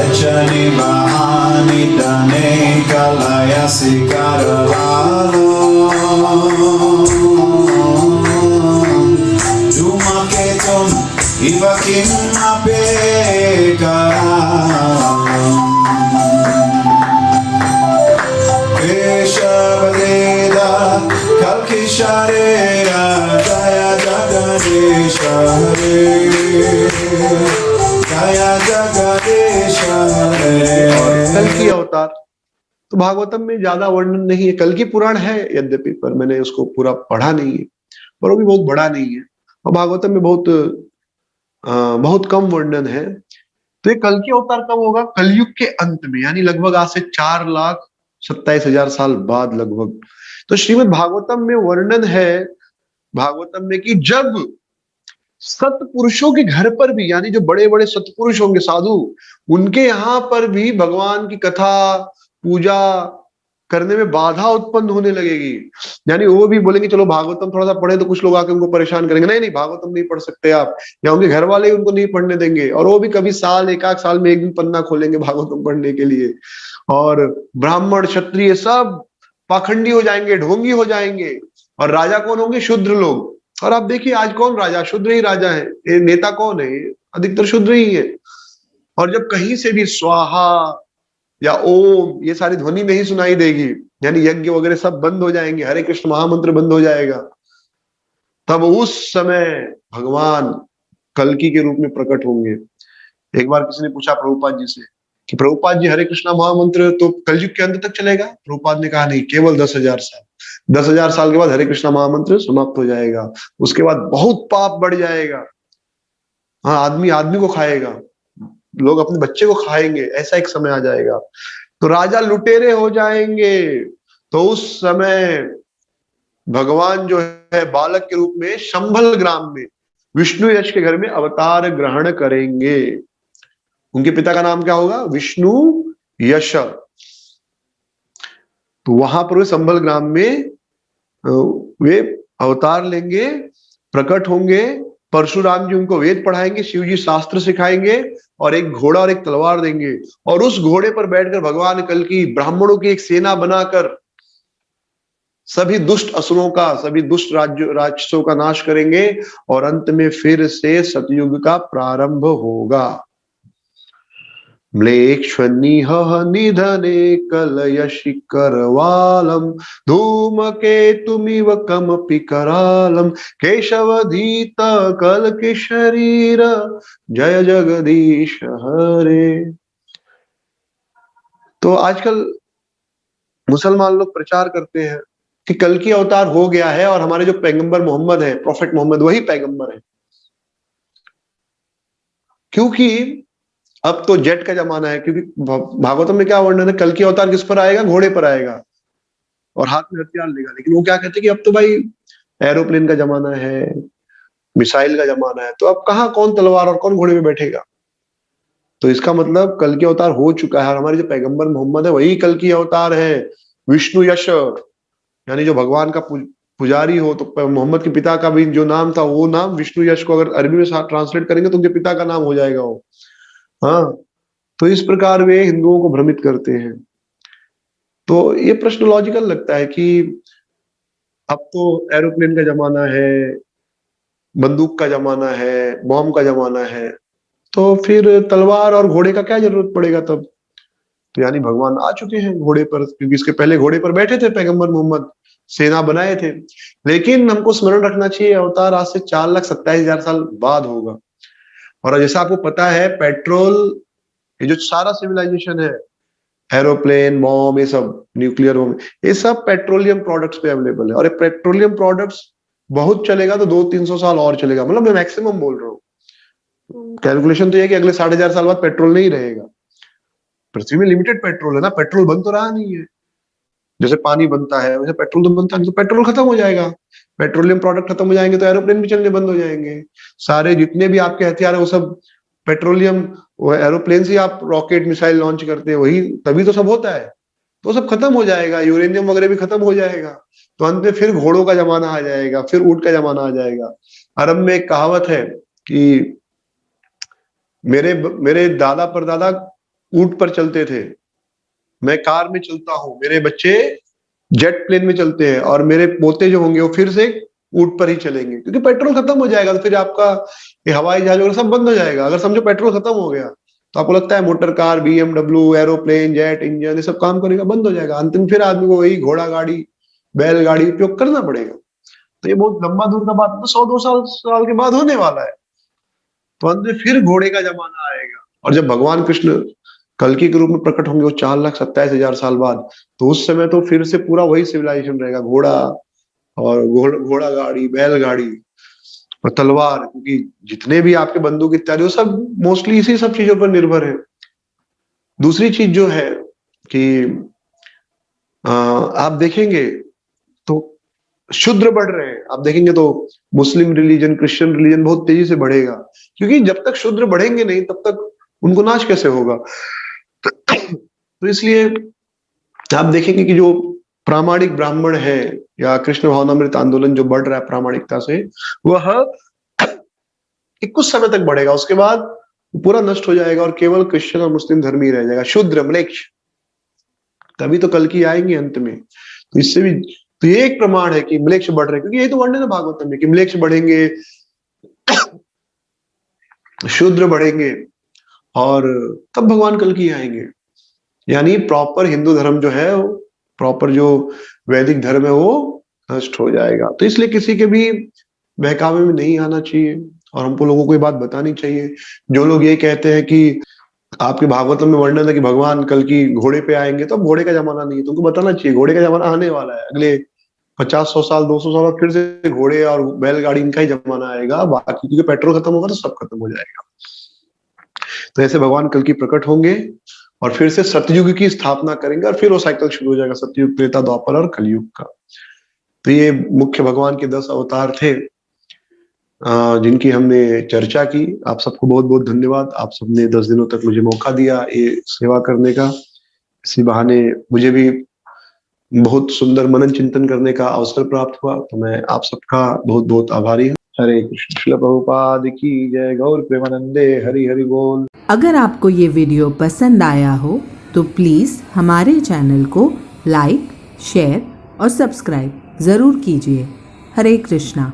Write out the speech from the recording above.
Echani bahani tane kalayasi karalalo Dumaketon ivakim apekaram Keshavadeda kalkishareya Jaya Jagadesha Hare Jaya Jagadesha Hare। कल की अवतार तो भागवतम में ज्यादा वर्णन नहीं है। कल की पुराण है यद्यपि, पर मैंने उसको पूरा पढ़ा नहीं है, पर वो भी बहुत बड़ा नहीं है और भागवतम में बहुत कम वर्णन है। तो ये कल की अवतार कब होगा? कलयुग के अंत में, यानी लगभग आज से 4,27,000 साल बाद लगभग। तो श्रीमद् भागवतम में वर्णन है भागवतम में कि जब सत्पुरुषों के घर पर भी, यानी जो बड़े बड़े सत्पुरुष होंगे साधु, उनके यहाँ पर भी भगवान की कथा पूजा करने में बाधा उत्पन्न होने लगेगी। यानी वो भी बोलेंगे चलो भागवतम थोड़ा सा पढ़े, तो कुछ लोग आके उनको परेशान करेंगे, नहीं नहीं भागवतम नहीं पढ़ सकते आप, या उनके घर वाले उनको नहीं पढ़ने देंगे। और वो भी कभी एक आध साल में एक दिन पन्ना खोलेंगे भागवतम पढ़ने के लिए। और ब्राह्मण क्षत्रिय सब पाखंडी हो जाएंगे, ढोंगी हो जाएंगे। और राजा कौन होंगे? शूद्र लोग। और आप देखिए आज कौन राजा? शूद्र ही राजा है। ये नेता कौन है? अधिकतर शूद्र ही है। और जब कहीं से भी स्वाहा या ओम ये सारी ध्वनि नहीं सुनाई देगी, यानी यज्ञ वगैरह सब बंद हो जाएंगे, हरे कृष्ण महामंत्र बंद हो जाएगा, तब उस समय भगवान कल्कि के रूप में प्रकट होंगे। एक बार किसी ने पूछा प्रभुपाद जी से कि प्रभुपाद जी हरे कृष्णा महामंत्र तो कलयुग के अंत तक चलेगा? प्रभुपाद ने कहा नहीं, केवल 10,000 साल। 10,000 साल के बाद हरे कृष्णा महामंत्र समाप्त हो जाएगा। उसके बाद बहुत पाप बढ़ जाएगा। हाँ, आदमी आदमी को खाएगा, लोग अपने बच्चे को खाएंगे, ऐसा एक समय आ जाएगा। तो राजा लुटेरे हो जाएंगे। तो उस समय भगवान जो है बालक के रूप में शंभल ग्राम में विष्णु यश के घर में अवतार ग्रहण करेंगे। उनके पिता का नाम क्या होगा? विष्णु यश। तो वहां पर वे संभल ग्राम में वे अवतार लेंगे, प्रकट होंगे। परशुराम जी उनको वेद पढ़ाएंगे, शिव जी शास्त्र सिखाएंगे और एक घोड़ा और एक तलवार देंगे। और उस घोड़े पर बैठकर भगवान कल की ब्राह्मणों की एक सेना बनाकर सभी दुष्ट असुरों का, सभी दुष्ट राक्षसों का नाश करेंगे। और अंत में फिर से सतयुग का प्रारंभ होगा। म्लेच्छन्निह निधने कलयशि करवालम धूमकेतुमिव कमपि करालम केशवधीत कल्कि शरीर जय जगदीश हरे। तो आजकल मुसलमान लोग प्रचार करते हैं कि कल की अवतार हो गया है और हमारे जो पैगंबर मोहम्मद है, प्रॉफेट मोहम्मद, वही पैगंबर है। क्योंकि अब तो जेट का जमाना है। क्योंकि भागवतम में क्या वर्णन है? कल की अवतार किस पर आएगा? घोड़े पर आएगा और हाथ में हथियार लेगा। लेकिन वो क्या कहते हैं कि अब तो भाई एरोप्लेन का जमाना है, मिसाइल का जमाना है, तो अब कहाँ कौन तलवार और कौन घोड़े पे बैठेगा? तो इसका मतलब कल की अवतार हो चुका है और हमारे जो पैगंबर मोहम्मद है वही कल की अवतार है। विष्णु यश, यानी जो भगवान का पुजारी हो, तो मोहम्मद के पिता का भी जो नाम था वो नाम विष्णु यश को अगर अरबी में ट्रांसलेट करेंगे तो उनके पिता का नाम हो जाएगा वो। हाँ, तो इस प्रकार वे हिंदुओं को भ्रमित करते हैं। तो ये प्रश्न लॉजिकल लगता है कि अब तो एरोप्लेन का जमाना है, बंदूक का जमाना है, बॉम्ब का जमाना है, तो फिर तलवार और घोड़े का क्या जरूरत पड़ेगा तब? तो यानी भगवान आ चुके हैं घोड़े पर, क्योंकि इसके पहले घोड़े पर बैठे थे पैगंबर मोहम्मद, सेना बनाए थे। लेकिन हमको स्मरण रखना चाहिए अवतार आज से 4,27,000 साल बाद होगा। और जैसा आपको पता है पेट्रोल, ये जो सारा सिविलाइजेशन है, एरोप्लेन, बॉम्ब, ये सब न्यूक्लियर बॉम्ब, ये सब पेट्रोलियम प्रोडक्ट्स पे अवेलेबल है। और ये पेट्रोलियम प्रोडक्ट्स बहुत चलेगा तो 200-300 साल और चलेगा, मतलब मैं मैक्सिमम बोल रहा हूँ। कैलकुलेशन तो ये कि अगले 4,500 साल बाद पेट्रोल नहीं रहेगा। पृथ्वी में लिमिटेड पेट्रोल है ना, पेट्रोल बन तो रहा नहीं है। जैसे पानी बनता है वैसे पेट्रोल तो बनता नहीं, तो पेट्रोल खत्म हो जाएगा, पेट्रोलियम प्रोडक्ट खत्म हो जाएंगे तो एरोप्लेन भी चलने बंद हो जाएंगे। सारे जितने भी आपके हथियार है वो सब पेट्रोलियम, वो एरोप्लेन से आप रॉकेट मिसाइल लॉन्च करते हैं, वही तभी तो सब होता है। तो सब खत्म हो जाएगा, यूरेनियम वगैरह भी खत्म हो जाएगा। तो अंत में फिर घोड़ों का जमाना आ जाएगा, फिर ऊंट का जमाना आ जाएगा। अरब में एक कहावत है कि मेरे मेरे दादा परदादा ऊंट पर चलते थे, मैं कार में चलता हूँ, मेरे बच्चे जेट प्लेन में चलते हैं, और मेरे पोते जो होंगे वो फिर से ऊंट पर ही चलेंगे, क्योंकि पेट्रोल खत्म हो जाएगा। तो फिर आपका ये हवाई जहाज वगैरह सब बंद हो जाएगा। अगर समझो पेट्रोल खत्म हो गया, तो आपको लगता है motor car, BMW, aeroplane, jet engine, ये सब काम करेगा? बंद हो जाएगा। अंतिम फिर आदमी को वही घोड़ा गाड़ी, बैलगाड़ी उपयोग करना पड़ेगा। तो ये बहुत लंबा दूर का बात, तो 100-200 साल के बाद होने वाला है। तो अंत में फिर घोड़े का जमाना आएगा, और जब भगवान कृष्ण कल्कि के रूप में प्रकट होंगे, वो 4,27,000 साल बाद, तो उस समय तो फिर से पूरा वही सिविलाइजेशन रहेगा, घोड़ा और घोड़ा गाड़ी, बैलगाड़ी और तलवार, क्योंकि जितने भी आपके बंदूक इत्यादि वो सब मोस्टली इसी सब चीजों पर निर्भर है। दूसरी चीज जो है कि आप देखेंगे तो शूद्र बढ़ रहे हैं। आप देखेंगे तो मुस्लिम रिलीजन, क्रिश्चियन रिलीजन बहुत तेजी से बढ़ेगा, क्योंकि जब तक शूद्र बढ़ेंगे नहीं तब तक उनको नाश कैसे होगा। तो इसलिए आप देखेंगे कि जो प्रामाणिक ब्राह्मण है या कृष्ण भावनामृत आंदोलन जो बढ़ रहा है प्रामाणिकता से, वह एक कुछ समय तक बढ़ेगा, उसके बाद पूरा नष्ट हो जाएगा और केवल क्रिश्चियन और मुस्लिम धर्म ही रह जाएगा, शूद्र म्लेच्छ। तभी तो कल की आएंगे अंत में। तो इससे भी तो ये एक प्रमाण है कि म्लेच्छ बढ़ रहे हैं, क्योंकि यही तो वर्णन है भागवतम में कि म्लेच्छ बढ़ेंगे, शूद्र बढ़ेंगे, और तब भगवान कल की आएंगे। यानी प्रॉपर हिंदू धर्म जो है, प्रॉपर जो वैदिक धर्म है, वो नष्ट हो जाएगा। तो इसलिए किसी के भी बहकावे में नहीं आना चाहिए, और हमको लोगों को ये बात बतानी चाहिए। जो लोग ये कहते हैं कि आपके भागवतम में वर्णन है कि भगवान कल की घोड़े पे आएंगे, तो अब घोड़े का जमाना नहीं है, तुमको बताना चाहिए घोड़े का जमाना आने वाला है। अगले 50-100 साल, 200 साल बाद फिर से घोड़े और बैलगाड़ी इनका ही जमाना आएगा। बाकी क्योंकि पेट्रोल खत्म होगा तो सब खत्म हो जाएगा। तो ऐसे भगवान कल की प्रकट होंगे और फिर से सतयुग की स्थापना करेंगे, और फिर वो साइकिल शुरू हो जाएगा, सतयुग, त्रेता, द्वापर और कलयुग का। तो ये मुख्य भगवान के 10 अवतार थे जिनकी हमने चर्चा की। आप सबको बहुत बहुत धन्यवाद। आप सबने 10 दिनों तक मुझे मौका दिया ये सेवा करने का। इसी बहाने मुझे भी बहुत सुंदर मनन चिंतन करने का अवसर प्राप्त हुआ। तो मैं आप सबका बहुत बहुत आभारी हूँ। हरे कृष्ण। श्रील प्रभुपाद की जय। गौर प्रेमानंदे। हरि हरि बोल। अगर आपको ये वीडियो पसंद आया हो तो प्लीज़ हमारे चैनल को लाइक, शेयर और सब्सक्राइब ज़रूर कीजिए। हरे कृष्णा।